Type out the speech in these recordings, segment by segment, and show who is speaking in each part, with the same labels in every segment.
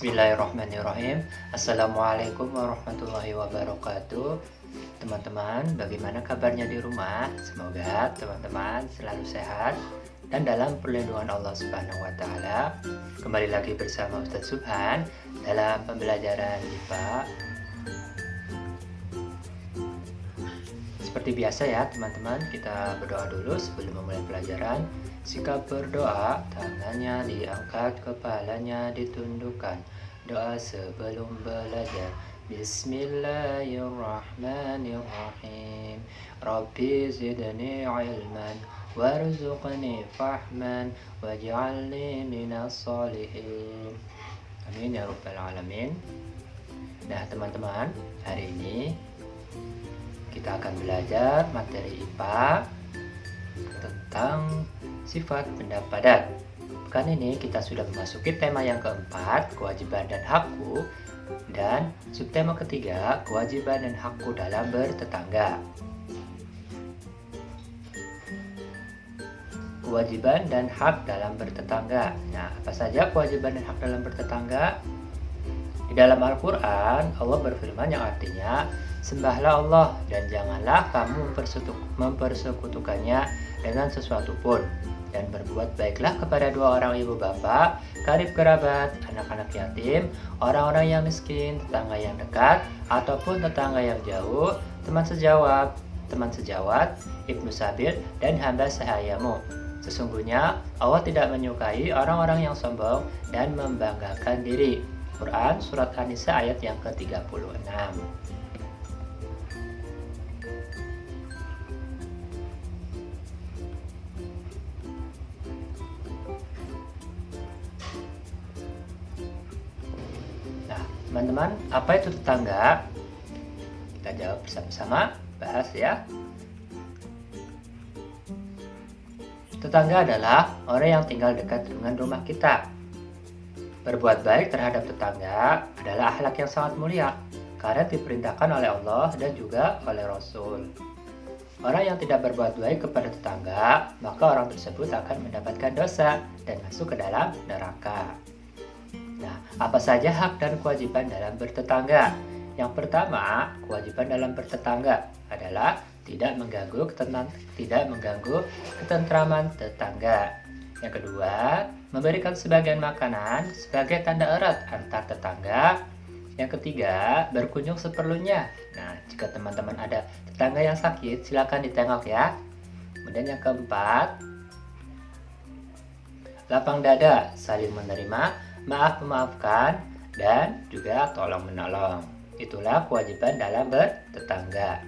Speaker 1: Bismillahirrahmanirrahim. Assalamualaikum warahmatullahi wabarakatuh. Teman-teman, bagaimana kabarnya di rumah? Semoga teman-teman selalu sehat dan dalam perlindungan Allah Subhanahu wa taala. Kembali lagi bersama Ustadz Subhan dalam pembelajaran IPA. Seperti biasa ya teman-teman, kita berdoa dulu sebelum memulai pelajaran. Sikap berdoa, tangannya diangkat, kepalanya ditundukkan. Doa sebelum belajar. Bismillahirrahmanirrahim. Rabbi zidni ilman warzuqni fahman waj'alni minas solihin. Amin ya rabbal alamin. Nah teman-teman, hari ini kita akan belajar materi IPA tentang sifat benda padat. Pekan ini kita sudah memasuki tema yang keempat, kewajiban dan hakku, dan subtema ketiga, kewajiban dan hakku dalam bertetangga. Kewajiban dan hak dalam bertetangga. Nah, apa saja kewajiban dan hak dalam bertetangga? Di dalam Al-Quran, Allah berfirman yang artinya, sembahlah Allah dan janganlah kamu mempersekutukannya dengan sesuatu pun. Dan berbuat baiklah kepada dua orang ibu bapak, karib kerabat, anak-anak yatim, orang-orang yang miskin, tetangga yang dekat, ataupun tetangga yang jauh, teman sejawat, ibnu sabil, dan hamba sahayamu. Sesungguhnya Allah tidak menyukai orang-orang yang sombong dan membanggakan diri. Quran Surat An-Nisa ayat yang ke-36. Nah, teman-teman, apa itu tetangga? Kita jawab bersama-sama, bahas ya. Tetangga adalah orang yang tinggal dekat dengan rumah kita. Berbuat baik terhadap tetangga adalah akhlak yang sangat mulia karena diperintahkan oleh Allah dan juga oleh Rasul. Orang yang tidak berbuat baik kepada tetangga, maka orang tersebut akan mendapatkan dosa dan masuk ke dalam neraka. Nah, apa saja hak dan kewajiban dalam bertetangga? Yang pertama, kewajiban dalam bertetangga adalah tidak mengganggu ketentraman tetangga. Yang kedua, memberikan sebagian makanan sebagai tanda erat antar tetangga. Yang ketiga, berkunjung seperlunya. Nah, jika teman-teman ada tetangga yang sakit, silakan ditengok ya. Kemudian yang keempat, lapang dada, saling menerima, maaf memaafkan, dan juga tolong menolong. Itulah kewajiban dalam bertetangga.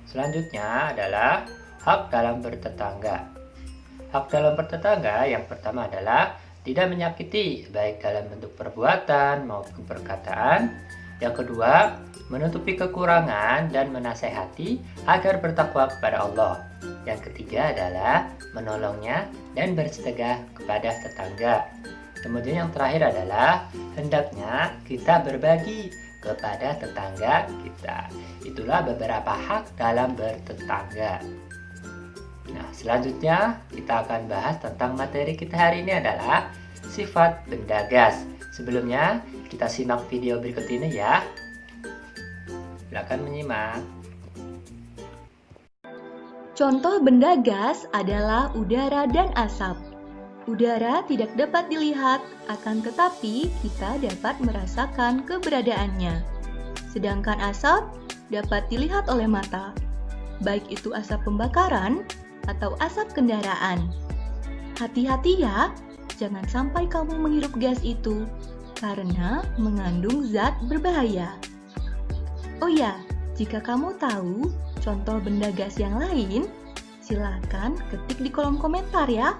Speaker 1: Selanjutnya adalah hak dalam bertetangga. Hak dalam bertetangga yang pertama adalah tidak menyakiti baik dalam bentuk perbuatan maupun perkataan. Yang kedua, menutupi kekurangan dan menasehati agar bertakwa kepada Allah. Yang ketiga adalah menolongnya dan bersedekah kepada tetangga. Kemudian yang terakhir adalah hendaknya kita berbagi kepada tetangga kita. Itulah beberapa hak dalam bertetangga. Nah, selanjutnya kita akan bahas tentang materi kita hari ini adalah sifat benda gas. Sebelumnya, kita simak video berikut ini ya. Silakan menyimak.
Speaker 2: Contoh benda gas adalah udara dan asap. Udara tidak dapat dilihat, akan tetapi kita dapat merasakan keberadaannya. Sedangkan asap dapat dilihat oleh mata, baik itu asap pembakaran atau asap kendaraan. Hati-hati ya, jangan sampai kamu menghirup gas itu, karena mengandung zat berbahaya. Oh ya, jika kamu tahu contoh benda gas yang lain, silakan ketik di kolom komentar ya.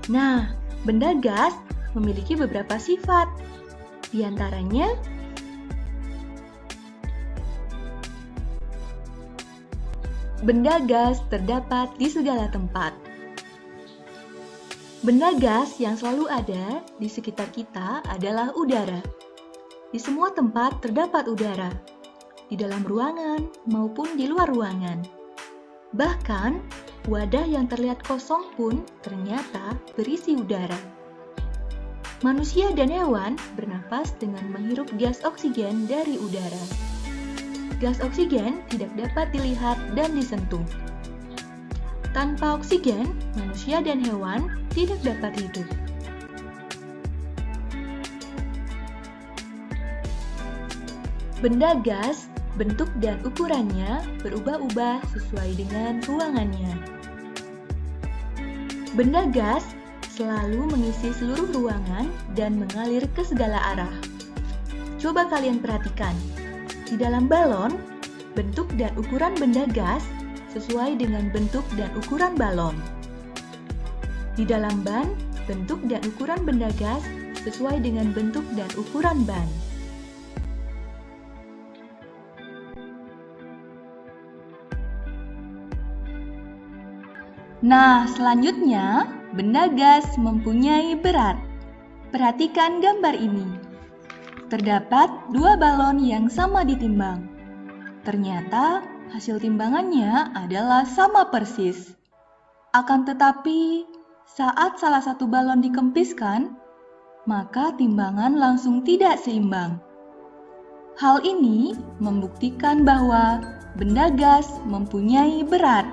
Speaker 2: Nah, benda gas memiliki beberapa sifat. Di antaranya, benda gas terdapat di segala tempat. Benda gas yang selalu ada di sekitar kita adalah udara. Di semua tempat terdapat udara, di dalam ruangan maupun di luar ruangan. Bahkan, wadah yang terlihat kosong pun ternyata berisi udara. Manusia dan hewan bernapas dengan menghirup gas oksigen dari udara. Gas oksigen tidak dapat dilihat dan disentuh. Tanpa oksigen, manusia dan hewan tidak dapat hidup. Benda gas, bentuk dan ukurannya berubah-ubah sesuai dengan ruangannya. Benda gas selalu mengisi seluruh ruangan dan mengalir ke segala arah. Coba kalian perhatikan, di dalam balon, bentuk dan ukuran benda gas sesuai dengan bentuk dan ukuran balon. Di dalam ban, bentuk dan ukuran benda gas sesuai dengan bentuk dan ukuran ban. Nah, selanjutnya, benda gas mempunyai berat. Perhatikan gambar ini. Terdapat dua balon yang sama ditimbang. Ternyata, hasil timbangannya adalah sama persis. Akan tetapi, saat salah satu balon dikempiskan, maka timbangan langsung tidak seimbang. Hal ini membuktikan bahwa benda gas mempunyai berat.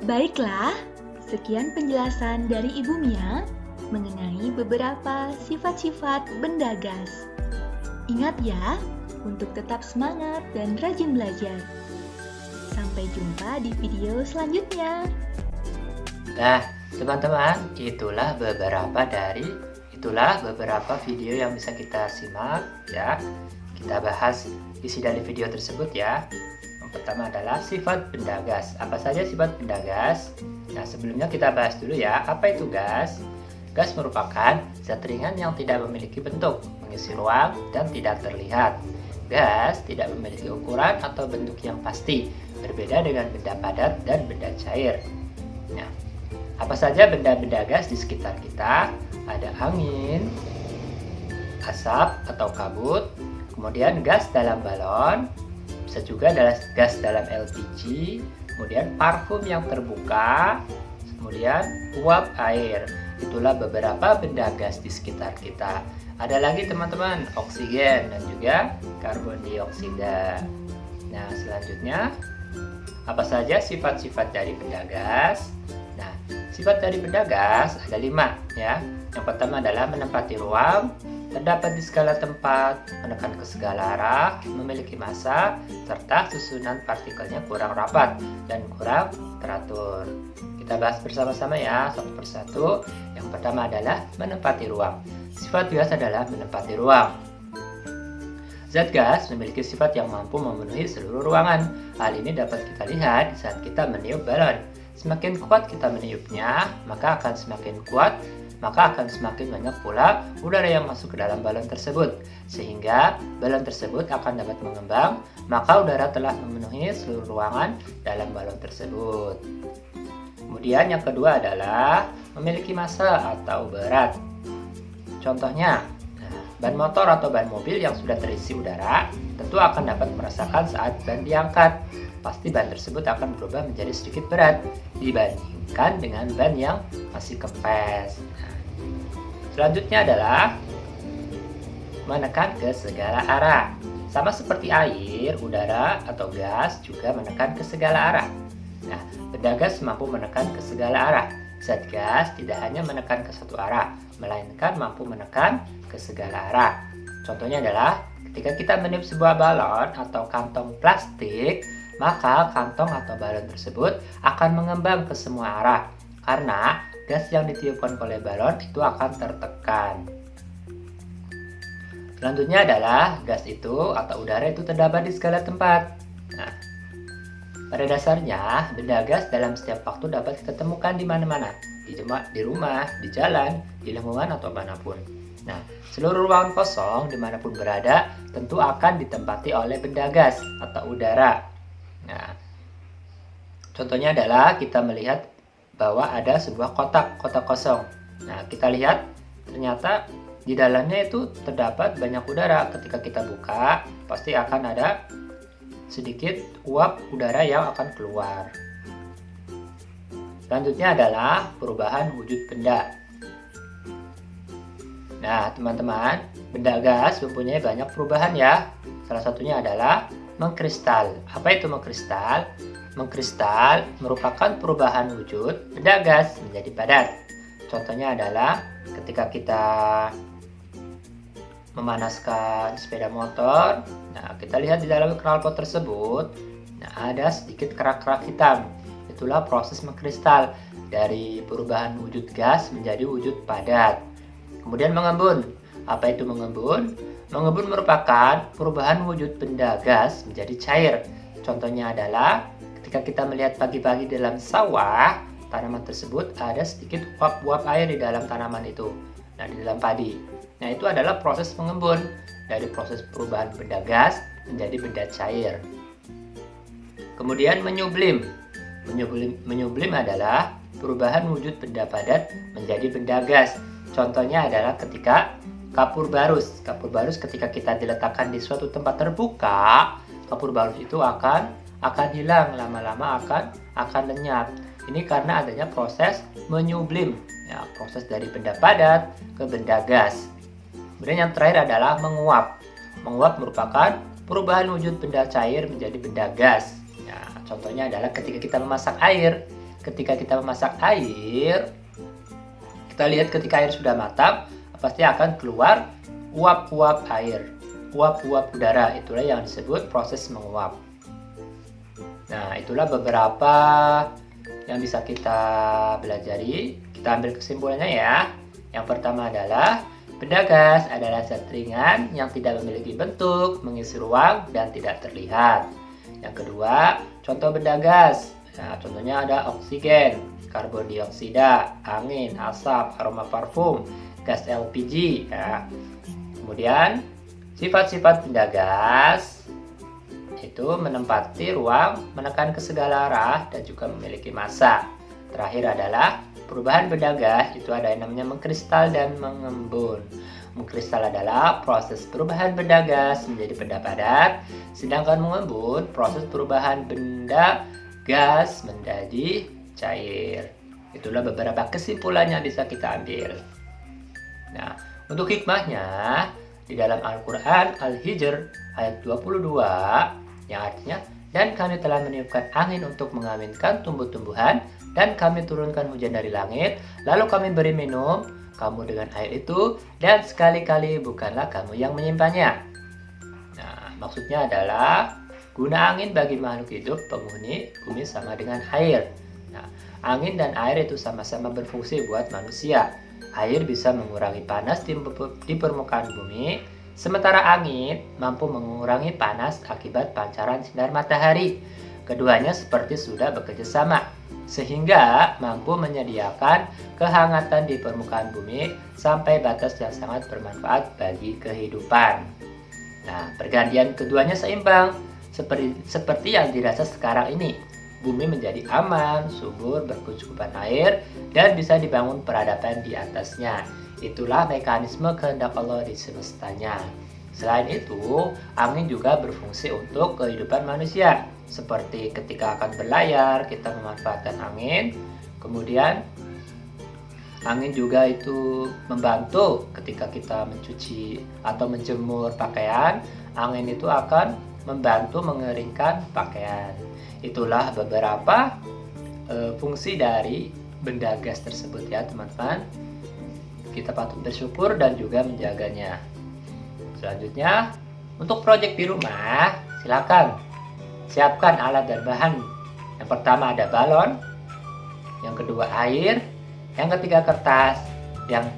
Speaker 2: Baiklah, sekian penjelasan dari Ibu Mia mengenai beberapa sifat-sifat benda gas. Ingat ya, untuk tetap semangat dan rajin belajar. Sampai jumpa di video selanjutnya.
Speaker 1: Nah, teman-teman, itulah beberapa video yang bisa kita simak ya. Kita bahas isi dari video tersebut ya. Yang pertama adalah sifat benda gas. Apa saja sifat benda gas? Nah, sebelumnya kita bahas dulu ya, apa itu gas? Gas merupakan zat ringan yang tidak memiliki bentuk, mengisi ruang, dan tidak terlihat. Gas tidak memiliki ukuran atau bentuk yang pasti, berbeda dengan benda padat dan benda cair. Nah, apa saja benda-benda gas di sekitar kita? Ada angin, asap atau kabut, kemudian gas dalam balon, bisa juga adalah gas dalam LPG, kemudian parfum yang terbuka, kemudian uap air. Itulah beberapa benda gas di sekitar kita. Ada lagi teman-teman, oksigen dan juga karbon dioksida. Nah, selanjutnya apa saja sifat-sifat dari benda gas? Nah, sifat dari benda gas ada 5 ya. Yang pertama adalah menempati ruang, terdapat di segala tempat, menekan ke segala arah, memiliki massa, serta susunan partikelnya kurang rapat dan kurang teratur. Kita bahas bersama-sama ya, satu persatu. Yang pertama adalah menempati ruang. Sifat gas adalah menempati ruang. Zat gas memiliki sifat yang mampu memenuhi seluruh ruangan. Hal ini dapat kita lihat saat kita meniup balon. Semakin kuat kita meniupnya, maka akan semakin banyak pula udara yang masuk ke dalam balon tersebut, sehingga balon tersebut akan dapat mengembang, maka udara telah memenuhi seluruh ruangan dalam balon tersebut. Kemudian yang kedua adalah memiliki massa atau berat. Contohnya, ban motor atau ban mobil yang sudah terisi udara tentu akan dapat merasakan saat ban diangkat. Pasti ban tersebut akan berubah menjadi sedikit berat dibandingkan dengan ban yang masih kempes. Selanjutnya adalah menekan ke segala arah. Sama seperti air, udara, atau gas juga menekan ke segala arah. Nah, benda gas mampu menekan ke segala arah. Zat gas tidak hanya menekan ke satu arah, melainkan mampu menekan ke segala arah. Contohnya adalah ketika kita meniup sebuah balon atau kantong plastik, maka kantong atau balon tersebut akan mengembang ke semua arah karena gas yang ditiupkan oleh balon itu akan tertekan. Selanjutnya adalah gas itu atau udara itu terdapat di segala tempat. Nah, pada dasarnya benda gas dalam setiap waktu dapat kita temukan di mana-mana, di rumah, di jalan, di lingkungan atau manapun. Nah, seluruh ruangan kosong dimanapun berada tentu akan ditempati oleh benda gas atau udara. Nah, contohnya adalah kita melihat bahwa ada sebuah kotak kosong. Nah, kita lihat ternyata di dalamnya itu terdapat banyak udara. Ketika kita buka, pasti akan ada sedikit uap udara yang akan keluar. Selanjutnya adalah perubahan wujud benda. Nah, teman-teman, benda gas mempunyai banyak perubahan ya. Salah satunya adalah mengkristal. Apa itu mengkristal? Mengkristal merupakan perubahan wujud benda gas menjadi padat. Contohnya adalah ketika kita memanaskan sepeda motor. Nah, kita lihat di dalam knalpot tersebut, nah, ada sedikit kerak-kerak hitam. Itulah proses mengkristal dari perubahan wujud gas menjadi wujud padat. Kemudian mengembun. Apa itu mengembun? Mengembun merupakan perubahan wujud benda gas menjadi cair. Contohnya adalah ketika kita melihat pagi-pagi dalam sawah, tanaman tersebut ada sedikit uap-uap air di dalam tanaman itu. Nah, di dalam padi. Nah, itu adalah proses mengembun dari proses perubahan benda gas menjadi benda cair. Kemudian menyublim. Menyublim adalah perubahan wujud benda padat menjadi benda gas. Contohnya adalah ketika kapur barus. Kapur barus ketika kita diletakkan di suatu tempat terbuka, kapur barus itu akan hilang, lama-lama akan lenyap. Ini karena adanya proses menyublim, ya, proses dari benda padat ke benda gas. Kemudian yang terakhir adalah menguap. Menguap merupakan perubahan wujud benda cair menjadi benda gas. Ya, contohnya adalah ketika kita memasak air. Ketika kita memasak air, kita lihat ketika air sudah matang, pasti akan keluar uap-uap air, uap-uap udara. Itulah yang disebut proses menguap. Nah, itulah beberapa yang bisa kita pelajari. Kita ambil kesimpulannya ya. Yang pertama adalah benda gas adalah zat ringan yang tidak memiliki bentuk, mengisi ruang, dan tidak terlihat. Yang kedua, contoh benda gas. Nah, contohnya ada oksigen, karbon dioksida, angin, asap, aroma parfum, gas LPG. Ya. Kemudian, sifat-sifat benda gas itu menempati ruang, menekan ke segala arah, dan juga memiliki massa. Terakhir adalah perubahan benda gas itu ada yang namanya mengkristal dan mengembun. Mengkristal adalah proses perubahan benda gas menjadi benda padat, sedangkan mengembun proses perubahan benda gas menjadi cair. Itulah beberapa kesimpulan yang bisa kita ambil. Nah, untuk hikmahnya di dalam Al-Quran Al-Hijr ayat 22 yang artinya, dan kami telah meniupkan angin untuk mengaminkan tumbuh-tumbuhan, dan kami turunkan hujan dari langit, lalu kami beri minum kamu dengan air itu, dan sekali-kali bukanlah kamu yang menyimpannya. Nah, maksudnya adalah guna angin bagi makhluk hidup penghuni bumi sama dengan air. Nah, angin dan air itu sama-sama berfungsi buat manusia. Air bisa mengurangi panas di permukaan bumi, sementara angin mampu mengurangi panas akibat pancaran sinar matahari. Keduanya seperti sudah bekerja sama, sehingga mampu menyediakan kehangatan di permukaan bumi sampai batas yang sangat bermanfaat bagi kehidupan. Nah, pergantian keduanya seimbang, seperti yang dirasa sekarang ini. Bumi menjadi aman, subur, berkecukupan air, dan bisa dibangun peradaban di atasnya. Itulah mekanisme kehendak Allah di semestanya. Selain itu, angin juga berfungsi untuk kehidupan manusia. Seperti ketika akan berlayar, kita memanfaatkan angin. Kemudian, angin juga itu membantu ketika kita mencuci atau menjemur pakaian. Angin itu akan membantu mengeringkan pakaian. Itulah beberapa fungsi dari benda gas tersebut ya teman-teman. Kita patut bersyukur dan juga menjaganya. Selanjutnya, untuk proyek di rumah, silakan siapkan alat dan bahan. Yang pertama ada balon, yang kedua air, yang ketiga kertas, yang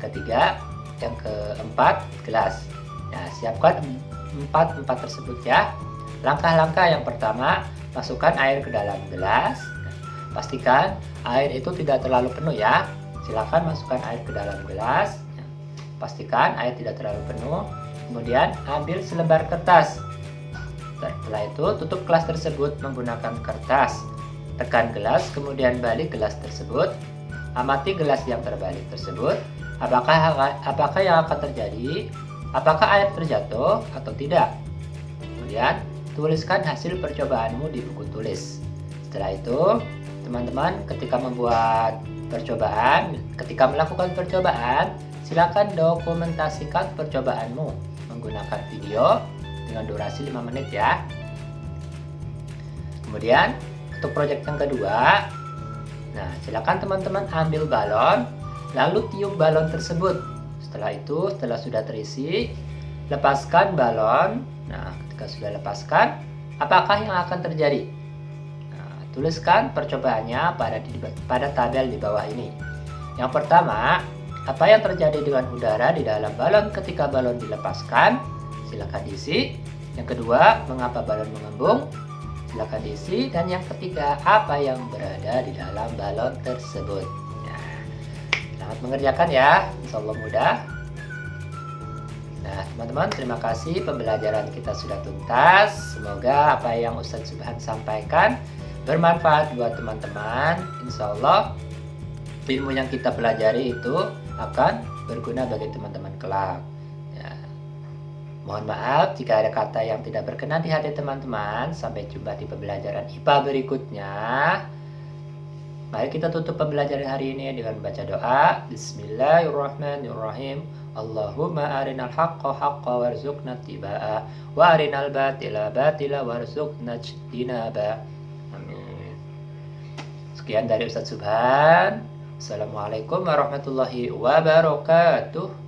Speaker 1: keempat gelas. Nah, siapkan empat tersebut ya. Langkah-langkah yang pertama, masukkan air ke dalam gelas. Pastikan air itu tidak terlalu penuh ya. Silakan masukkan air ke dalam gelas. Pastikan air tidak terlalu penuh. Kemudian ambil selembar kertas. Setelah itu tutup gelas tersebut menggunakan kertas. Tekan gelas, kemudian balik gelas tersebut. Amati gelas yang terbalik tersebut. Apakah yang akan terjadi? Apakah air terjatuh atau tidak? Kemudian tuliskan hasil percobaanmu di buku tulis. Setelah itu, teman-teman ketika melakukan percobaan, silakan dokumentasikan percobaanmu menggunakan video dengan durasi 5 menit ya. Kemudian untuk proyek yang kedua, nah silakan teman-teman ambil balon, lalu tiup balon tersebut. Setelah itu, setelah sudah terisi, lepaskan balon. Nah, ketika sudah lepaskan, apakah yang akan terjadi? Nah, tuliskan percobaannya pada tabel di bawah ini. Yang pertama, apa yang terjadi dengan udara di dalam balon ketika balon dilepaskan? Silakan diisi. Yang kedua, mengapa balon mengembung? Silakan diisi. Dan yang ketiga, apa yang berada di dalam balon tersebut? Selamat mengerjakan ya, insya Allah mudah. Nah teman-teman, terima kasih pembelajaran kita sudah tuntas. Semoga apa yang Ustadz Subhan sampaikan bermanfaat buat teman-teman. Insya Allah ilmu yang kita pelajari itu akan berguna bagi teman-teman kelak ya. Mohon maaf jika ada kata yang tidak berkenan di hati teman-teman. Sampai jumpa di pembelajaran IPA berikutnya. Mari kita tutup pembelajaran hari ini dengan membaca doa. Bismillahirrahmanirrahim. Allahumma arinal haqqa haqqa warzuqna tibaa wa arinal batila batila warzuqna jinaba. Amin. Sekian dari Ustadz Subhan. Assalamualaikum warahmatullahi wabarakatuh.